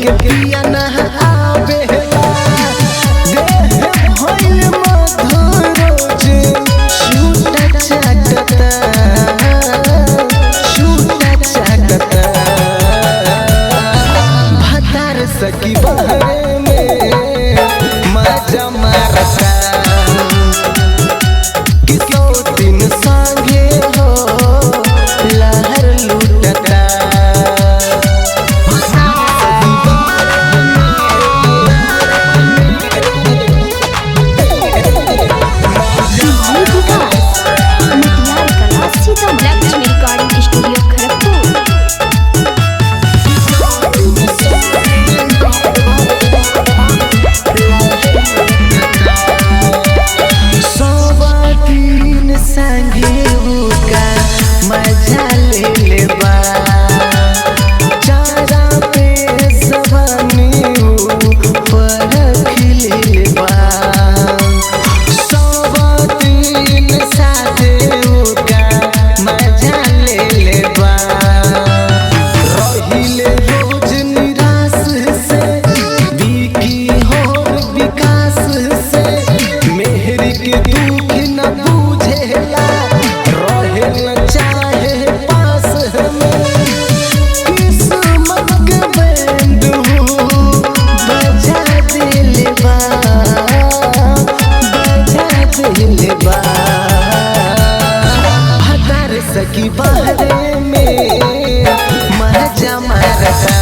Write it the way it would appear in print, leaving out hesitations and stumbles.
के पिया ना आवेला देह भइल मधुरोज छूटा चाटता भतार सकी बहरे में मजा मारता किसो दिन संगे हो लहर लूटता मजा ले लेबा चारा पे सवानी परख लेबा सब दिन साथे होगा मजा ले लेबा रहिले रोज निराश से बिकी होर विकास से मेहर के दुख न बुझेला रहेला चाहे पास हमें किस्मत के बैंड बजा दिलबा भतार सकी बहरे में मजा मारता।